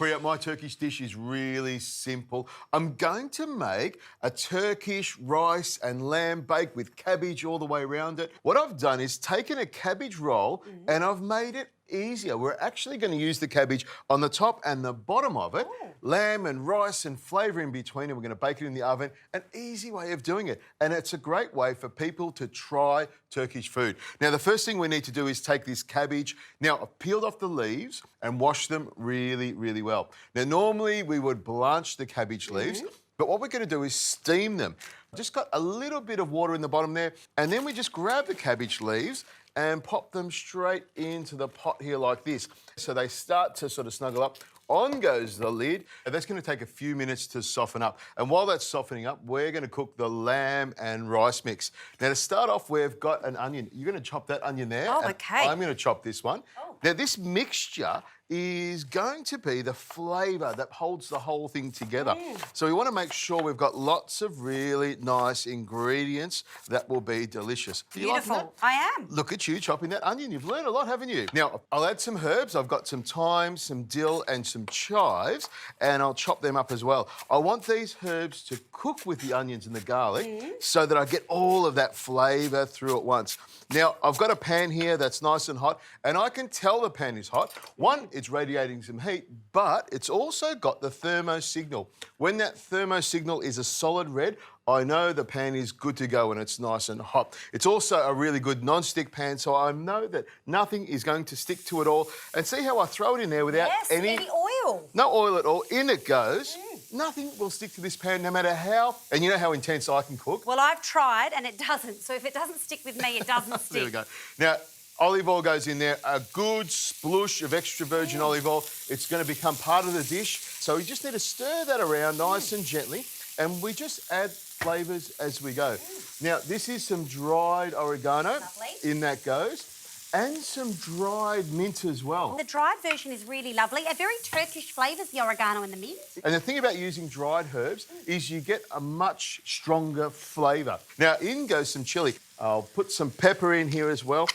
Priya, my Turkish dish is really simple. I'm going to make a Turkish rice and lamb bake with cabbage all the way around it. What I've done is taken a cabbage roll and I've made it easier. We're actually going to use the cabbage on the top and the bottom of it, lamb and rice and flavour in between, and we're going to bake it in the oven. An easy way of doing it. And it's a great way for people to try Turkish food. Now, the first thing we need to do is take this cabbage. Now, I've peeled off the leaves and washed them really, really well. Now, normally we would blanch the cabbage leaves, but what we're going to do is steam them. Just got a little bit of water in the bottom there, and then we just grab the cabbage leaves and pop them straight into the pot here like this. So they start to sort of snuggle up. On goes the lid. And that's going to take a few minutes to soften up. And while that's softening up, we're going to cook the lamb and rice mix. Now, to start off, we've got an onion. You're going to chop that onion there. Oh, okay. I'm going to chop this one. Oh. Now, this mixture is going to be the flavour that holds the whole thing together. So we want to make sure we've got lots of really nice ingredients that will be delicious. Beautiful. I am. Look at you chopping that onion. You've learned a lot, haven't you? Now, I'll add some herbs. I've got some thyme, some dill and some chives, and I'll chop them up as well. I want these herbs to cook with the onions and the garlic so that I get all of that flavour through at once. Now, I've got a pan here that's nice and hot, and I can tell the pan is hot. One, it's radiating some heat, but it's also got the thermo signal. When that thermo signal is a solid red, I know the pan is good to go and it's nice and hot. It's also a really good non-stick pan, so I know that nothing is going to stick to it all. And see how I throw it in there without any oil. No oil at all. In it goes. Nothing will stick to this pan, no matter how. And you know how intense I can cook. Well, I've tried and it doesn't. So if it doesn't stick with me, it doesn't stick. There we go. Now, olive oil goes in there, a good splush of extra virgin olive oil. It's going to become part of the dish. So you just need to stir that around nice and gently. And we just add flavours as we go. Now, this is some dried oregano. Lovely. In that goes. And some dried mint as well. The dried version is really lovely. A very Turkish flavours, the oregano and the mint. And the thing about using dried herbs is you get a much stronger flavour. Now, in goes some chilli. I'll put some pepper in here as well.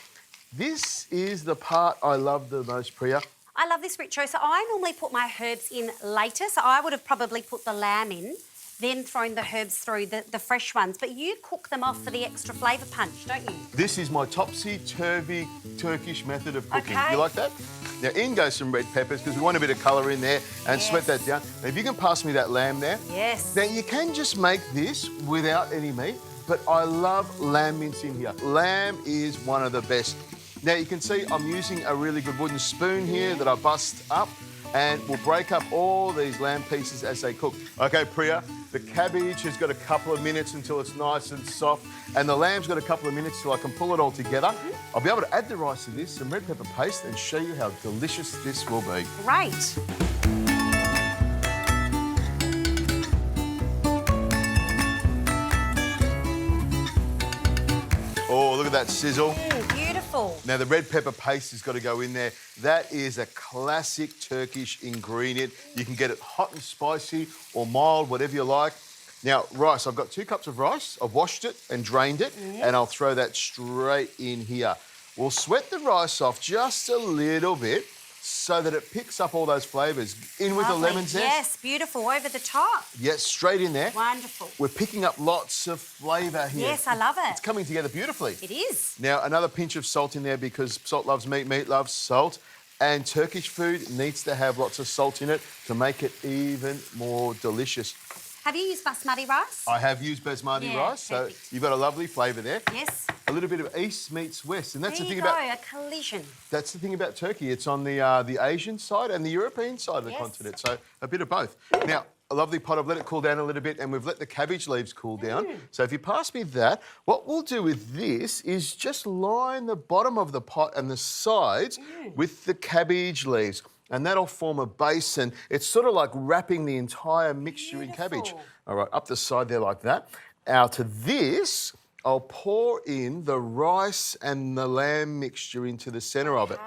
This is the part I love the most, Priya. I love this, Richo. So I normally put my herbs in later. So I would have probably put the lamb in, then thrown the herbs through, the fresh ones. But you cook them off for the extra flavour punch, don't you? This is my topsy-turvy Turkish method of cooking. Okay. You like that? Now, in goes some red peppers because we want a bit of colour in there and sweat that down. Now, if you can pass me that lamb there. Yes. Now, you can just make this without any meat, but I love lamb mince in here. Lamb is one of the best. Now, you can see I'm using a really good wooden spoon here that I bust up, and we'll break up all these lamb pieces as they cook. OK, Priya, the cabbage has got a couple of minutes until it's nice and soft, and the lamb's got a couple of minutes till I can pull it all together. I'll be able to add the rice to this, some red pepper paste, and show you how delicious this will be. Great. Oh, look at that sizzle. Beautiful. Now, the red pepper paste has got to go in there. That is a classic Turkish ingredient. You can get it hot and spicy or mild, whatever you like. Now, rice. I've got 2 cups of rice. I've washed it and drained it, and I'll throw that straight in here. We'll sweat the rice off just a little bit so that it picks up all those flavours. In with the lemon zest. Yes, beautiful. Over the top. Yes, straight in there. Wonderful. We're picking up lots of flavour here. Yes, I love it. It's coming together beautifully. It is. Now, another pinch of salt in there because salt loves meat, meat loves salt. And Turkish food needs to have lots of salt in it to make it even more delicious. Have you used basmati rice? I have used basmati rice, so perfect. you've got a lovely flavour there. Yes. A little bit of east meets west, and that's There the thing you go, about a collision. that's the thing about Turkey. It's on the Asian side and the European side of the continent, so a bit of both. Now, a lovely pot. I've let it cool down a little bit, and we've let the cabbage leaves cool down. So if you pass me that, what we'll do with this is just line the bottom of the pot and the sides with the cabbage leaves. And that'll form a base, and it's sort of like wrapping the entire mixture in cabbage. All right, up the side there like that. Out of this, I'll pour in the rice and the lamb mixture into the centre of it.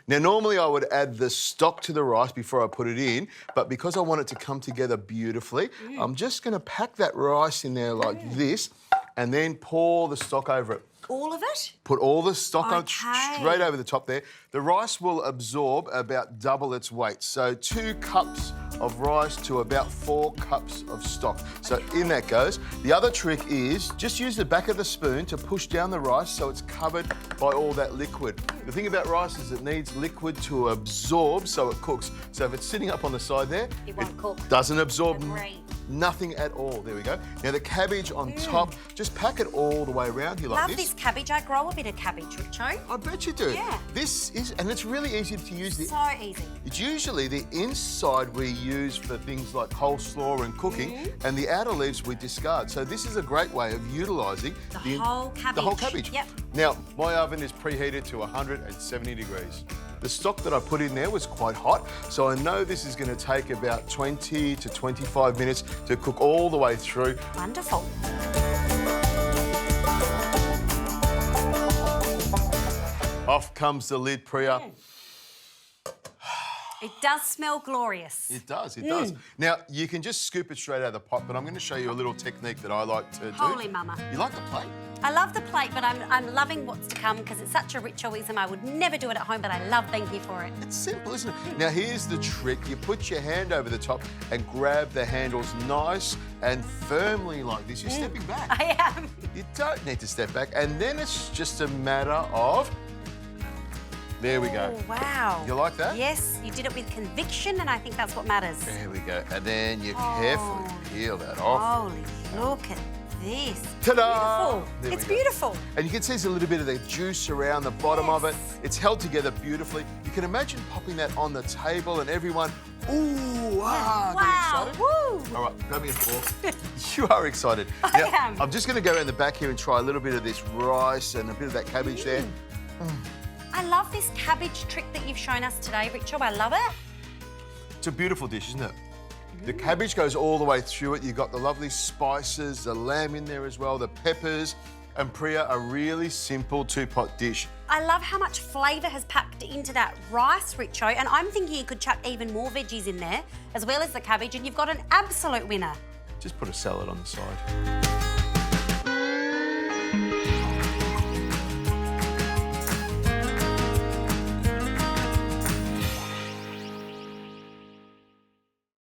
Now, normally I would add the stock to the rice before I put it in, but because I want it to come together beautifully, I'm just going to pack that rice in there like this and then pour the stock over it. All of it? Put all the stock on Okay. straight over the top there. The rice will absorb about double its weight. So 2 cups of rice to about 4 cups of stock. So in that goes. The other trick is just use the back of the spoon to push down the rice so it's covered by all that liquid. The thing about rice is it needs liquid to absorb so it cooks. So if it's sitting up on the side there, It won't cook. doesn't absorb Agree. nothing at all. There we go. Now the cabbage on top, just pack it all the way around here like Love this cabbage. I grow a bit of cabbage, Richo. I bet you do. Yeah. This is, and it's really easy to use. So easy. It's usually the inside we use for things like coleslaw and cooking, and the outer leaves we discard. So this is a great way of utilising The whole cabbage. The whole cabbage. Yep. Now, my oven is preheated to 170 degrees. The stock that I put in there was quite hot, so I know this is going to take about 20 to 25 minutes to cook all the way through. Wonderful. Off comes the lid, Priya. It does smell glorious. It does, it does. Now, you can just scoop it straight out of the pot, but I'm going to show you a little technique that I like to do. Holy mama. You like the plate? I love the plate, but I'm loving what's to come because it's such a ritualism. I would never do it at home, but I love being here for it. It's simple, isn't it? Now, here's the trick. You put your hand over the top and grab the handles nice and firmly like this. You're stepping back. I am. You don't need to step back. And then it's just a matter of... There we go. Oh, wow. You like that? Yes, you did it with conviction, and I think that's what matters. There we go. And then you carefully peel that off. Holy, look at this. Ta-da! Beautiful. There we It's go. beautiful. And you can see there's a little bit of the juice around the bottom of it. Yes. It's held together beautifully. You can imagine popping that on the table and everyone, ooh, Wow. getting excited. Woo. All right, grab me a fork. You are excited. I Now, am. I'm just going to go around the back here and try a little bit of this rice and a bit of that cabbage there. I love this cabbage trick that you've shown us today, Richo. I love it. It's a beautiful dish, isn't it? The cabbage goes all the way through it. You've got the lovely spices, the lamb in there as well, the peppers, and Priya, a really simple 2-pot dish. I love how much flavour has packed into that rice, Richo, and I'm thinking you could chuck even more veggies in there, as well as the cabbage, and you've got an absolute winner. Just put a salad on the side.